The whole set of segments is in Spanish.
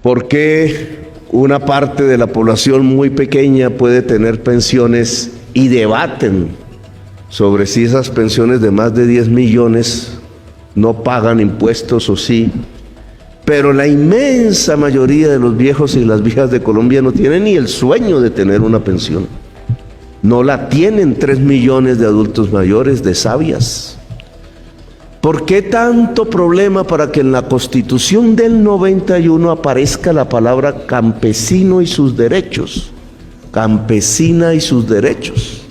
¿Por qué una parte de la población muy pequeña puede tener pensiones y debaten sobre si esas pensiones de más de 10 millones no pagan impuestos o sí? Pero la inmensa mayoría de los viejos y las viejas de Colombia no tienen ni el sueño de tener una pensión. No la tienen 3 millones de adultos mayores, de sabias. ¿Por qué tanto problema para que en la Constitución del 91 aparezca la palabra campesino y sus derechos? Campesina y sus derechos.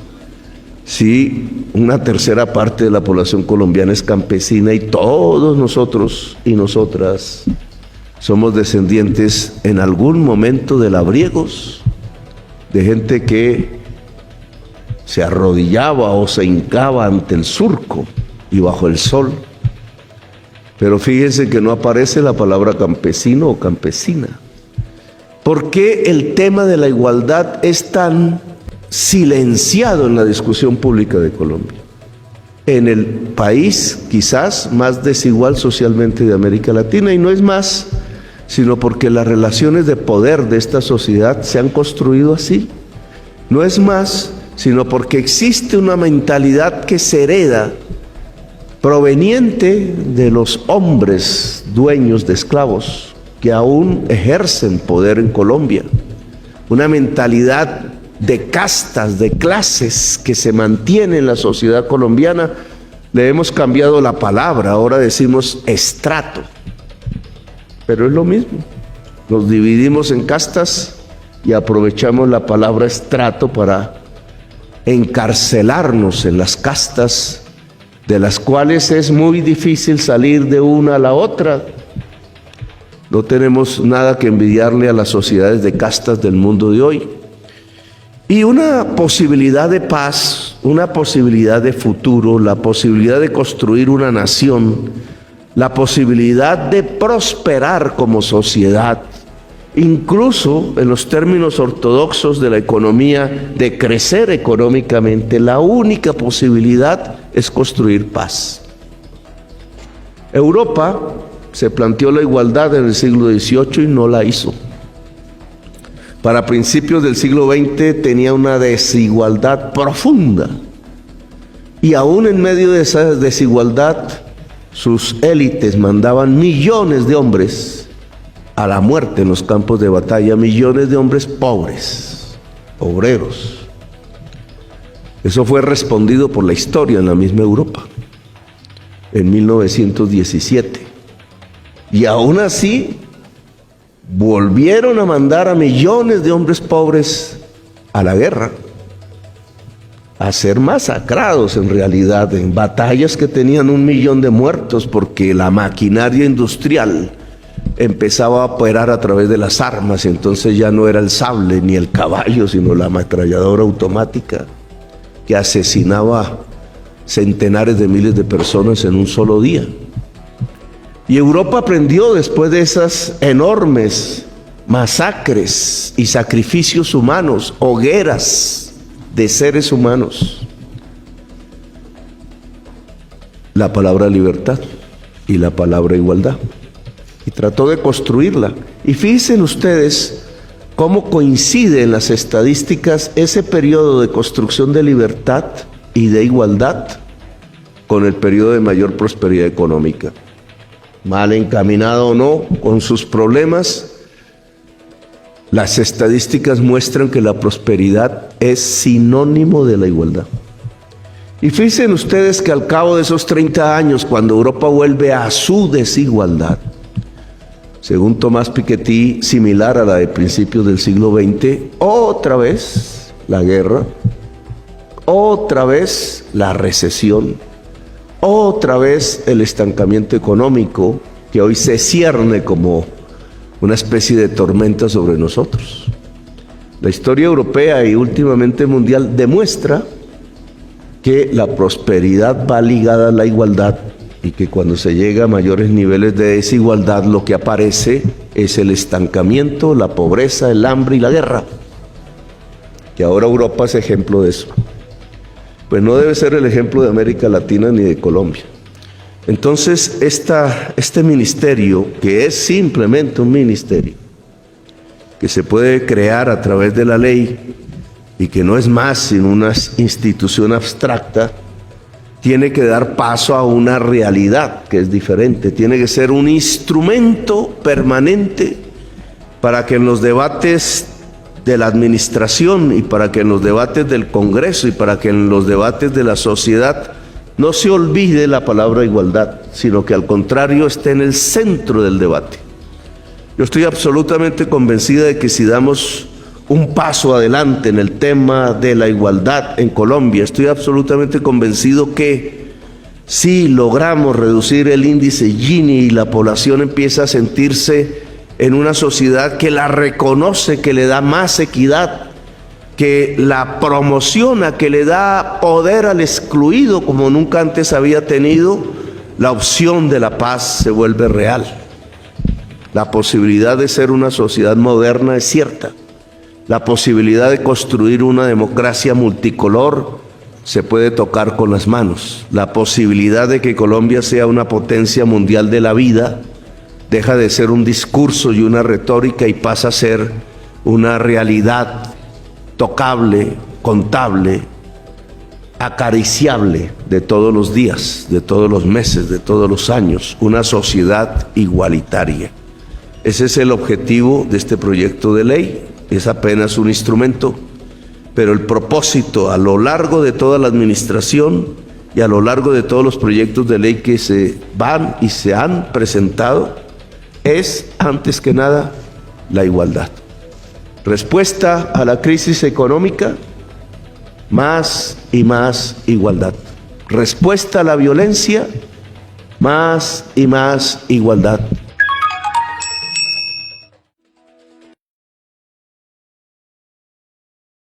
Sí, una tercera parte de la población colombiana es campesina y todos nosotros y nosotras somos descendientes en algún momento de labriegos, de gente que se arrodillaba o se hincaba ante el surco y bajo el sol. Pero fíjense que no aparece la palabra campesino o campesina. ¿Por qué el tema de la igualdad es tan silenciado en la discusión pública de Colombia? En el país quizás más desigual socialmente de América Latina, y no es más, sino porque las relaciones de poder de esta sociedad se han construido así. No es más, sino porque existe una mentalidad que se hereda proveniente de los hombres dueños de esclavos que aún ejercen poder en Colombia. Una mentalidad de castas, de clases que se mantiene en la sociedad colombiana. Le hemos cambiado la palabra, ahora decimos estrato, pero es lo mismo. Nos dividimos en castas y aprovechamos la palabra estrato para encarcelarnos en las castas, de las cuales es muy difícil salir de una a la otra. No tenemos nada que envidiarle a las sociedades de castas del mundo de hoy. Y una posibilidad de paz, una posibilidad de futuro, la posibilidad de construir una nación, la posibilidad de prosperar como sociedad, incluso en los términos ortodoxos de la economía, de crecer económicamente, la única posibilidad es construir paz. Europa se planteó la igualdad en el siglo XVIII y no la hizo. Para principios del siglo XX tenía una desigualdad profunda, y aún en medio de esa desigualdad sus élites mandaban millones de hombres a la muerte en los campos de batalla, millones de hombres pobres, obreros. Eso fue respondido por la historia en la misma Europa en 1917, y aún así volvieron a mandar a millones de hombres pobres a la guerra, a ser masacrados en realidad, en batallas que tenían 1 millón de muertos, porque la maquinaria industrial empezaba a operar a través de las armas, y entonces ya no era el sable ni el caballo, sino la ametralladora automática que asesinaba centenares de miles de personas en un solo día. Y Europa aprendió después de esas enormes masacres y sacrificios humanos, hogueras de seres humanos, la palabra libertad y la palabra igualdad, y trató de construirla. Y fíjense ustedes cómo coincide en las estadísticas ese periodo de construcción de libertad y de igualdad con el periodo de mayor prosperidad económica. Mal encaminado o no con sus problemas, las estadísticas muestran que la prosperidad es sinónimo de la igualdad. Y fíjense ustedes que al cabo de esos 30 años, cuando Europa vuelve a su desigualdad, según Tomás Piketty, similar a la de principios del siglo XX, otra vez la guerra, otra vez la recesión, otra vez el estancamiento económico que hoy se cierne como una especie de tormenta sobre nosotros. La historia europea y últimamente mundial demuestra que la prosperidad va ligada a la igualdad, y que cuando se llega a mayores niveles de desigualdad lo que aparece es el estancamiento, la pobreza, el hambre y la guerra, que ahora Europa es ejemplo de eso. Pues no debe ser el ejemplo de América Latina ni de Colombia. Entonces este ministerio, que es simplemente un ministerio, que se puede crear a través de la ley y que no es más sino una institución abstracta, tiene que dar paso a una realidad que es diferente, tiene que ser un instrumento permanente para que en los debates de la administración y para que en los debates del Congreso y para que en los debates de la sociedad no se olvide la palabra igualdad, sino que al contrario esté en el centro del debate. Yo estoy absolutamente convencida de que si damos un paso adelante en el tema de la igualdad en Colombia, estoy absolutamente convencido que si logramos reducir el índice Gini y la población empieza a sentirse en una sociedad que la reconoce, que le da más equidad, que la promociona, que le da poder al excluido como nunca antes había tenido, la opción de la paz se vuelve real. La posibilidad de ser una sociedad moderna es cierta. La posibilidad de construir una democracia multicolor se puede tocar con las manos. La posibilidad de que Colombia sea una potencia mundial de la vida deja de ser un discurso y una retórica y pasa a ser una realidad tocable, contable, acariciable de todos los días, de todos los meses, de todos los años, una sociedad igualitaria. Ese es el objetivo de este proyecto de ley, es apenas un instrumento, pero el propósito a lo largo de toda la administración y a lo largo de todos los proyectos de ley que se van y se han presentado es, antes que nada, la igualdad. Respuesta a la crisis económica, más y más igualdad. Respuesta a la violencia, más y más igualdad.